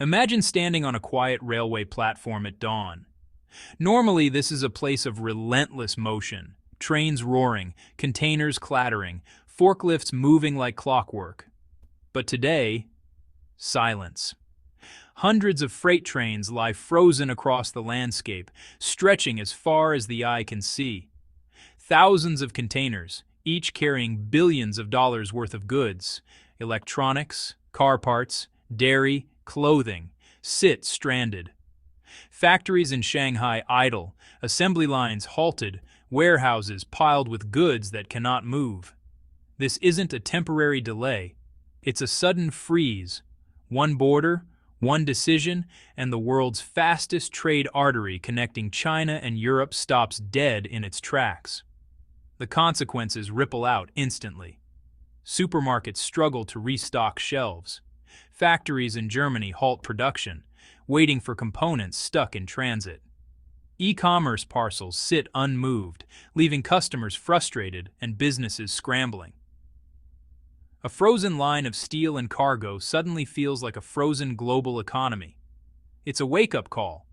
Imagine standing on a quiet railway platform at dawn. Normally, this is a place of relentless motion, trains roaring, containers clattering, forklifts moving like clockwork. But today, silence. Hundreds of freight trains lie frozen across the landscape, stretching as far as the eye can see. Thousands of containers, each carrying billions of dollars worth of goods, electronics, car parts, dairy, clothing, sit stranded. Factories in Shanghai idle, assembly lines halted, warehouses piled with goods that cannot move. This isn't a temporary delay. It's a sudden freeze. One border, one decision, and the world's fastest trade artery connecting China and Europe stops dead in its tracks. The consequences ripple out instantly. Supermarkets struggle to restock shelves. Factories in Germany halt production, waiting for components stuck in transit. E-commerce parcels sit unmoved, leaving customers frustrated and businesses scrambling. A frozen line of steel and cargo suddenly feels like a frozen global economy. It's a wake-up call.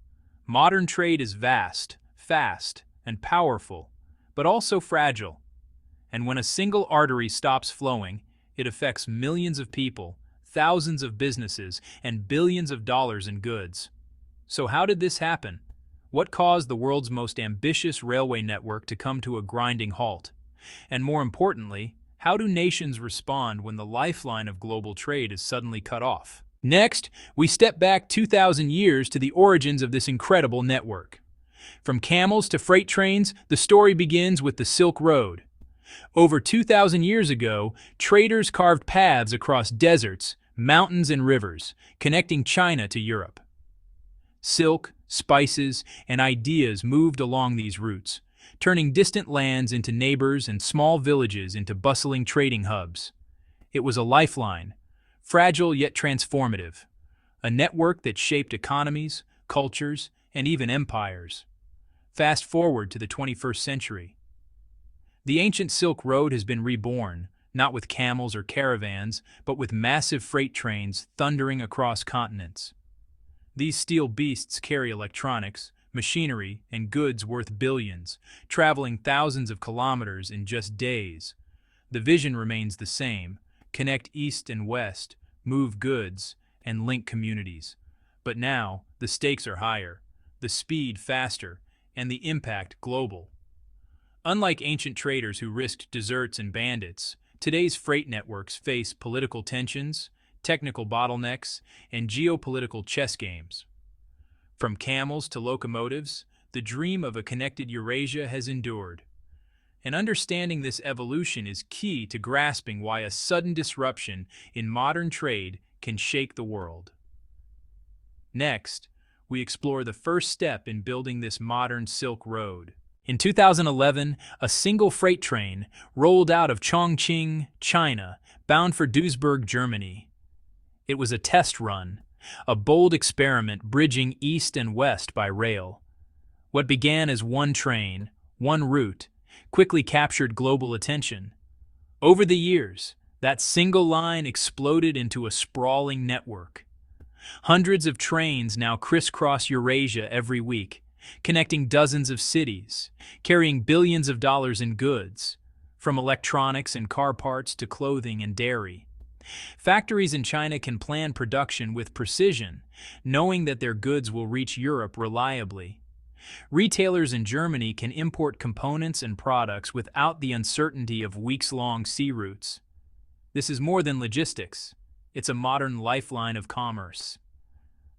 Modern trade is vast, fast, and powerful, but also fragile. And when a single artery stops flowing, it affects millions of people, thousands of businesses, and billions of dollars in goods. So how did this happen? What caused the world's most ambitious railway network to come to a grinding halt? And more importantly, how do nations respond when the lifeline of global trade is suddenly cut off? Next, we step back 2,000 years to the origins of this incredible network. From camels to freight trains, the story begins with the Silk Road. Over 2,000 years ago, traders carved paths across deserts, mountains, and rivers, connecting China to Europe. Silk, spices, and ideas moved along these routes, turning distant lands into neighbors and small villages into bustling trading hubs. It was a lifeline, fragile yet transformative, a network that shaped economies, cultures, and even empires. Fast forward to the 21st century. The ancient Silk Road has been reborn, not with camels or caravans, but with massive freight trains thundering across continents. These steel beasts carry electronics, machinery, and goods worth billions, traveling thousands of kilometers in just days. The vision remains the same: connect east and west, move goods, and link communities. But now, the stakes are higher, the speed faster, and the impact global. Unlike ancient traders who risked deserts and bandits, today's freight networks face political tensions, technical bottlenecks, and geopolitical chess games. From camels to locomotives, the dream of a connected Eurasia has endured. And understanding this evolution is key to grasping why a sudden disruption in modern trade can shake the world. Next, we explore the first step in building this modern Silk Road. In 2011, a single freight train rolled out of Chongqing, China, bound for Duisburg, Germany. It was a test run, a bold experiment bridging east and west by rail. What began as one train, one route, quickly captured global attention. Over the years, that single line exploded into a sprawling network. Hundreds of trains now crisscross Eurasia every week, connecting dozens of cities, carrying billions of dollars in goods, from electronics and car parts to clothing and dairy. Factories in China can plan production with precision, knowing that their goods will reach Europe reliably. Retailers in Germany can import components and products without the uncertainty of weeks-long sea routes. This is more than logistics. It's a modern lifeline of commerce.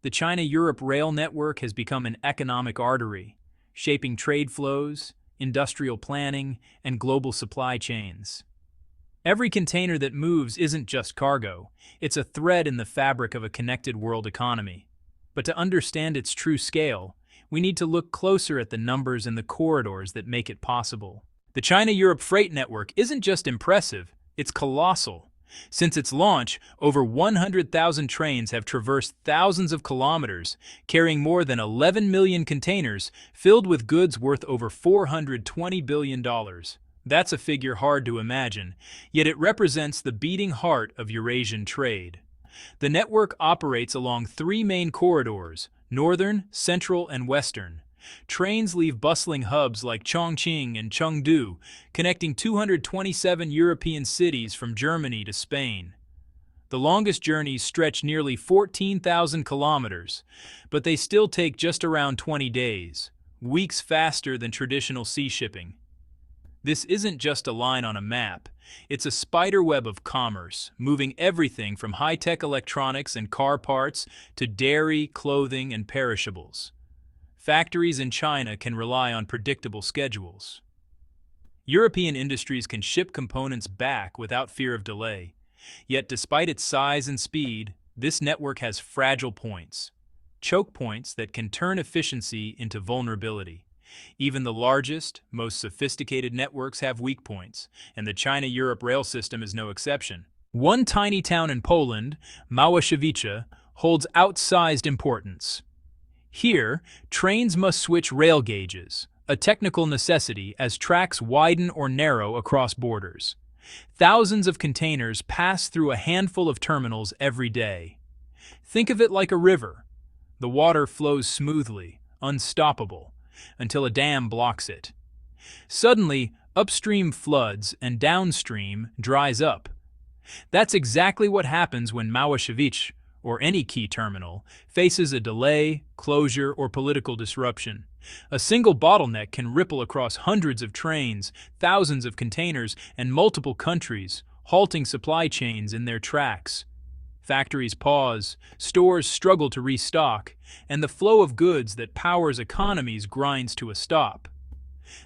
The China-Europe rail network has become an economic artery, shaping trade flows, industrial planning, and global supply chains. Every container that moves isn't just cargo, it's a thread in the fabric of a connected world economy. But to understand its true scale, we need to look closer at the numbers and the corridors that make it possible. The China-Europe freight network isn't just impressive, it's colossal. Since its launch, over 100,000 trains have traversed thousands of kilometers, carrying more than 11 million containers filled with goods worth over $420 billion. That's a figure hard to imagine, yet it represents the beating heart of Eurasian trade. The network operates along three main corridors: northern, central, and western. Trains leave bustling hubs like Chongqing and Chengdu, connecting 227 European cities from Germany to Spain. The longest journeys stretch nearly 14,000 kilometers, but they still take just around 20 days, weeks faster than traditional sea shipping. This isn't just a line on a map. It's a spiderweb of commerce, moving everything from high-tech electronics and car parts to dairy, clothing, and perishables. Factories in China can rely on predictable schedules. European industries can ship components back without fear of delay. Yet despite its size and speed, this network has fragile points, choke points that can turn efficiency into vulnerability. Even the largest, most sophisticated networks have weak points, and the China-Europe rail system is no exception. One tiny town in Poland, Małaszewicze, holds outsized importance. Here, trains must switch rail gauges, a technical necessity as tracks widen or narrow across borders. Thousands of containers pass through a handful of terminals every day. Think of it like a river. The water flows smoothly, unstoppable, until a dam blocks it. Suddenly, upstream floods and downstream dries up. That's exactly what happens when Małaszewicze, or any key terminal, faces a delay, closure, or political disruption. A single bottleneck can ripple across hundreds of trains, thousands of containers, and multiple countries, halting supply chains in their tracks. Factories pause, stores struggle to restock, and the flow of goods that powers economies grinds to a stop.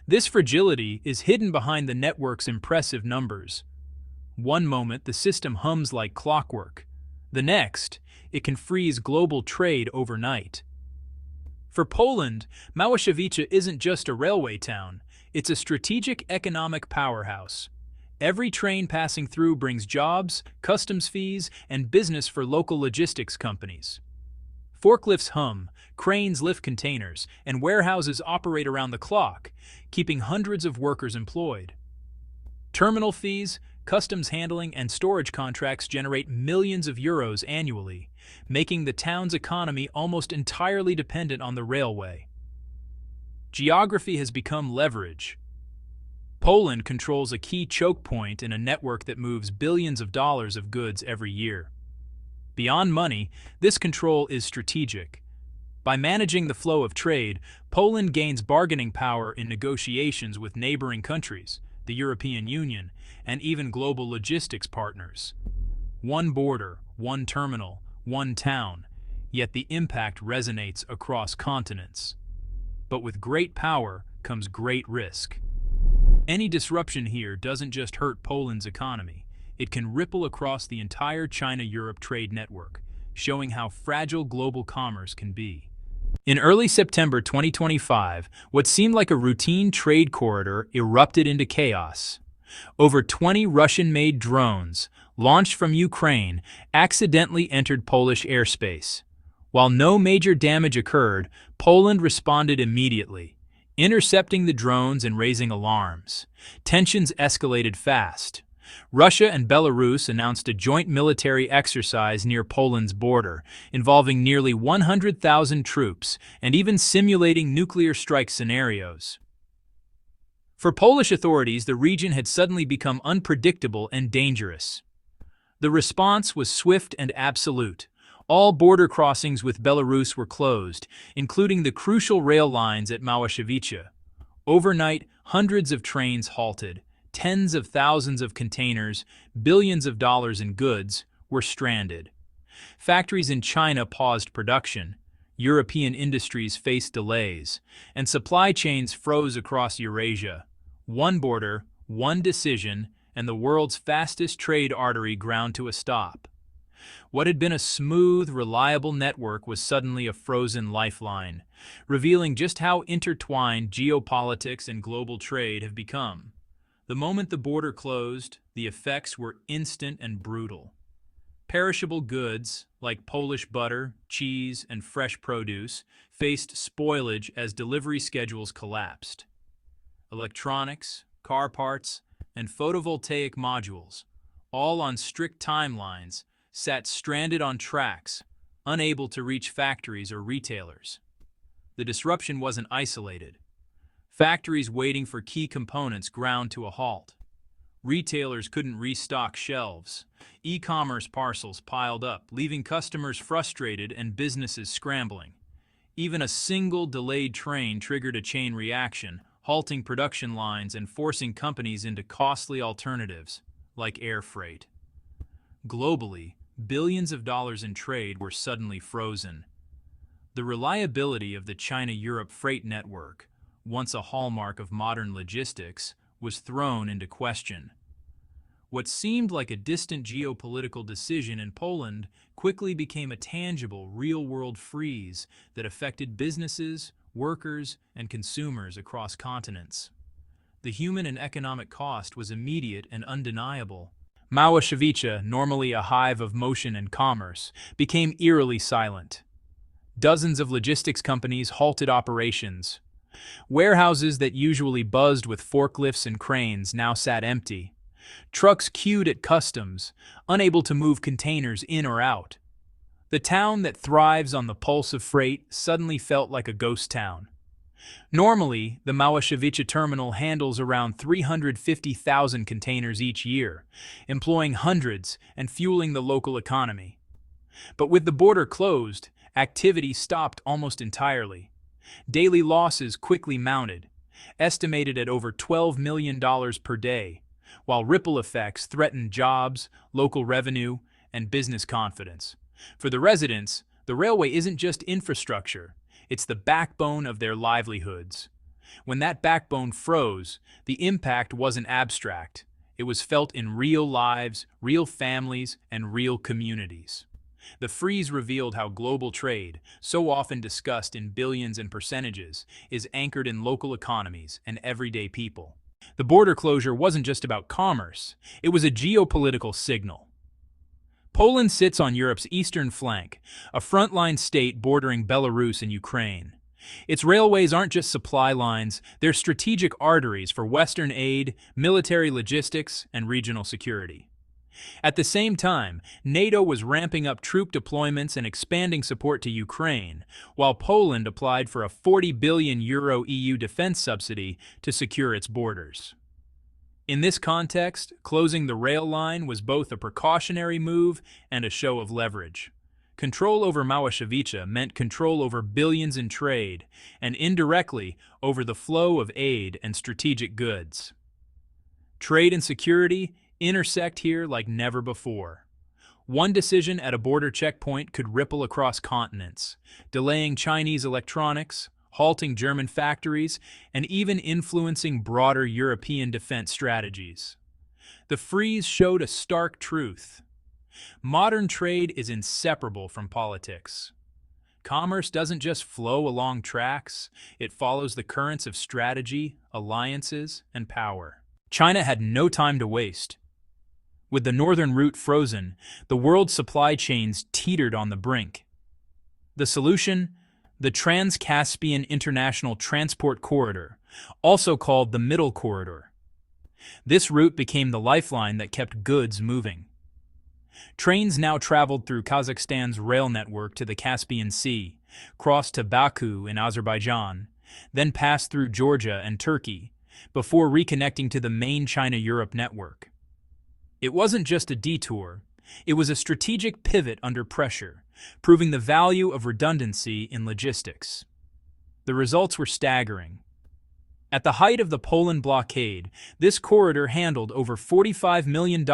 This fragility is hidden behind the network's impressive numbers. One moment, the system hums like clockwork. The next, it can freeze global trade overnight. For Poland, Małaszewicze isn't just a railway town, it's a strategic economic powerhouse. Every train passing through brings jobs, customs fees, and business for local logistics companies. Forklifts hum, cranes lift containers, and warehouses operate around the clock, keeping hundreds of workers employed. Terminal fees, customs handling, and storage contracts generate millions of euros annually, making the town's economy almost entirely dependent on the railway. Geography has become leverage. Poland controls a key choke point in a network that moves billions of dollars of goods every year. Beyond money, this control is strategic. By managing the flow of trade, Poland gains bargaining power in negotiations with neighboring countries, the European Union, and even global logistics partners. One border, one terminal, one town, yet the impact resonates across continents. But with great power comes great risk. Any disruption here doesn't just hurt Poland's economy, it can ripple across the entire China-Europe trade network, showing how fragile global commerce can be. In early September 2025, what seemed like a routine trade corridor erupted into chaos. Over 20 Russian-made drones, launched from Ukraine, accidentally entered Polish airspace. While no major damage occurred, Poland responded immediately, intercepting the drones and raising alarms. Tensions escalated fast. Russia and Belarus announced a joint military exercise near Poland's border, involving nearly 100,000 troops and even simulating nuclear strike scenarios. For Polish authorities, the region had suddenly become unpredictable and dangerous. The response was swift and absolute. All border crossings with Belarus were closed, including the crucial rail lines at Małaszewicze. Overnight, hundreds of trains halted. Tens of thousands of containers, billions of dollars in goods, were stranded. Factories in China paused production, European industries faced delays, and supply chains froze across Eurasia. One border, one decision, and the world's fastest trade artery ground to a stop. What had been a smooth, reliable network was suddenly a frozen lifeline, revealing just how intertwined geopolitics and global trade have become. The moment the border closed, the effects were instant and brutal. Perishable goods, like Polish butter, cheese, and fresh produce, faced spoilage as delivery schedules collapsed. Electronics, car parts, and photovoltaic modules, all on strict timelines, sat stranded on tracks, unable to reach factories or retailers. The disruption wasn't isolated. Factories waiting for key components ground to a halt. Retailers couldn't restock shelves. E-commerce parcels piled up, leaving customers frustrated and businesses scrambling. Even a single delayed train triggered a chain reaction, halting production lines and forcing companies into costly alternatives, like air freight. Globally, billions of dollars in trade were suddenly frozen. The reliability of the China-Europe freight network, once a hallmark of modern logistics, was thrown into question. What seemed like a distant geopolitical decision in Poland quickly became a tangible, real-world freeze that affected businesses, workers, and consumers across continents. The human and economic cost was immediate and undeniable. Małaszewicze, normally a hive of motion and commerce, became eerily silent. Dozens of logistics companies halted operations. Warehouses that usually buzzed with forklifts and cranes now sat empty. Trucks queued at customs, unable to move containers in or out. The town that thrives on the pulse of freight suddenly felt like a ghost town. Normally, the Małaszewicze terminal handles around 350,000 containers each year, employing hundreds and fueling the local economy. But with the border closed, activity stopped almost entirely. Daily losses quickly mounted, estimated at over $12 million per day, while ripple effects threatened jobs, local revenue, and business confidence. For the residents, the railway isn't just infrastructure, it's the backbone of their livelihoods. When that backbone froze, the impact wasn't abstract. It was felt in real lives, real families, and real communities. The freeze revealed how global trade, so often discussed in billions and percentages, is anchored in local economies and everyday people. The border closure wasn't just about commerce, it was a geopolitical signal. Poland sits on Europe's eastern flank, a frontline state bordering Belarus and Ukraine. Its railways aren't just supply lines, they're strategic arteries for Western aid, military logistics, and regional security. At the same time, NATO was ramping up troop deployments and expanding support to Ukraine, while Poland applied for a €40 billion EU defense subsidy to secure its borders. In this context, closing the rail line was both a precautionary move and a show of leverage. Control over Małaszewicze meant control over billions in trade, and indirectly over the flow of aid and strategic goods. Trade and security intersect here like never before. One decision at a border checkpoint could ripple across continents, delaying Chinese electronics, halting German factories, and even influencing broader European defense strategies. The freeze showed a stark truth. Modern trade is inseparable from politics. Commerce doesn't just flow along tracks, it follows the currents of strategy, alliances, and power. China had no time to waste. With the northern route frozen, the world's supply chains teetered on the brink. The solution? The Trans-Caspian International Transport Corridor, also called the Middle Corridor. This route became the lifeline that kept goods moving. Trains now traveled through Kazakhstan's rail network to the Caspian Sea, crossed to Baku in Azerbaijan, then passed through Georgia and Turkey, before reconnecting to the main China-Europe network. It wasn't just a detour, it was a strategic pivot under pressure, proving the value of redundancy in logistics. The results were staggering. At the height of the Poland blockade, this corridor handled over $45 million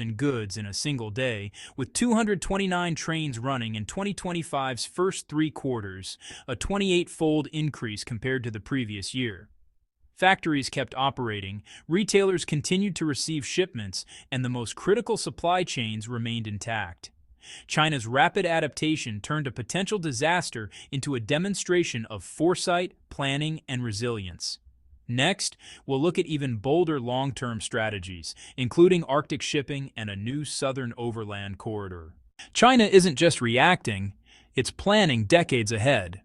in goods in a single day, with 229 trains running in 2025's first 3 quarters, a 28-fold increase compared to the previous year. Factories kept operating, retailers continued to receive shipments, and the most critical supply chains remained intact. China's rapid adaptation turned a potential disaster into a demonstration of foresight, planning, and resilience. Next, we'll look at even bolder long-term strategies, including Arctic shipping and a new southern overland corridor. China isn't just reacting, it's planning decades ahead.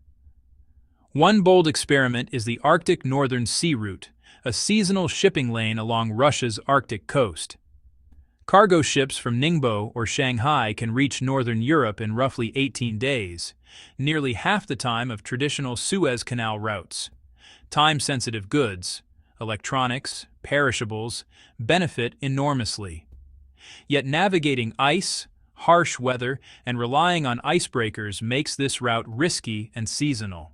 One bold experiment is the Arctic Northern Sea Route, a seasonal shipping lane along Russia's Arctic coast. Cargo ships from Ningbo or Shanghai can reach northern Europe in roughly 18 days, nearly half the time of traditional Suez Canal routes. Time-sensitive goods, electronics, perishables, benefit enormously. Yet navigating ice, harsh weather, and relying on icebreakers makes this route risky and seasonal.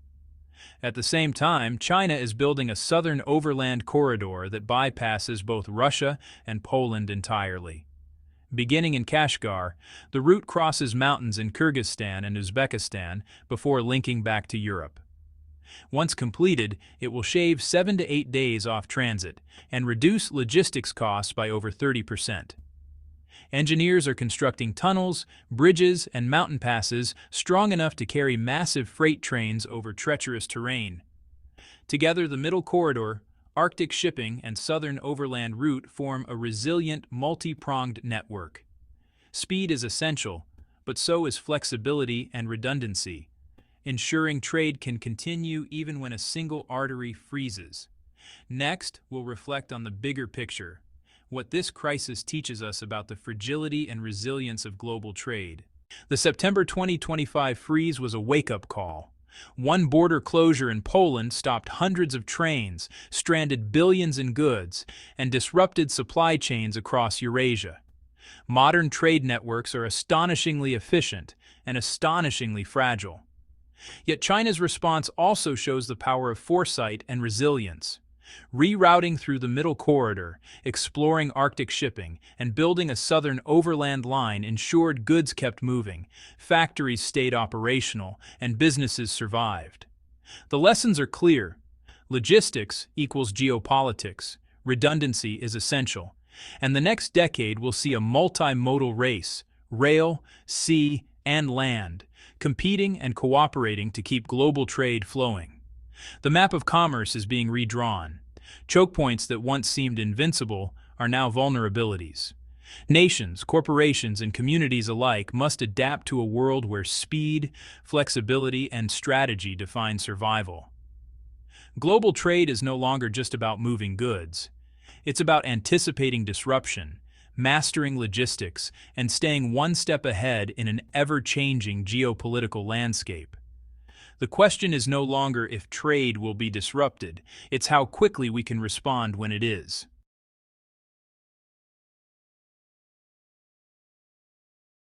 At the same time, China is building a southern overland corridor that bypasses both Russia and Poland entirely. Beginning in Kashgar, the route crosses mountains in Kyrgyzstan and Uzbekistan before linking back to Europe. Once completed, it will shave 7 to 8 days off transit and reduce logistics costs by over 30%. Engineers are constructing tunnels, bridges, and mountain passes strong enough to carry massive freight trains over treacherous terrain. Together, the Middle Corridor, Arctic shipping, and Southern Overland route form a resilient, multi-pronged network. Speed is essential, but so is flexibility and redundancy, ensuring trade can continue even when a single artery freezes. Next, we'll reflect on the bigger picture, what this crisis teaches us about the fragility and resilience of global trade. The September 2025 freeze was a wake-up call. One border closure in Poland stopped hundreds of trains, stranded billions in goods, and disrupted supply chains across Eurasia. Modern trade networks are astonishingly efficient and astonishingly fragile. Yet China's response also shows the power of foresight and resilience. Rerouting through the Middle Corridor, exploring Arctic shipping, and building a southern overland line ensured goods kept moving, factories stayed operational, and businesses survived. The lessons are clear. Logistics equals geopolitics, redundancy is essential, and the next decade will see a multimodal race, rail, sea, and land, competing and cooperating to keep global trade flowing. The map of commerce is being redrawn. Chokepoints that once seemed invincible are now vulnerabilities. Nations, corporations, and communities alike must adapt to a world where speed, flexibility, and strategy define survival. Global trade is no longer just about moving goods. It's about anticipating disruption, mastering logistics, and staying one step ahead in an ever-changing geopolitical landscape. The question is no longer if trade will be disrupted, it's how quickly we can respond when it is.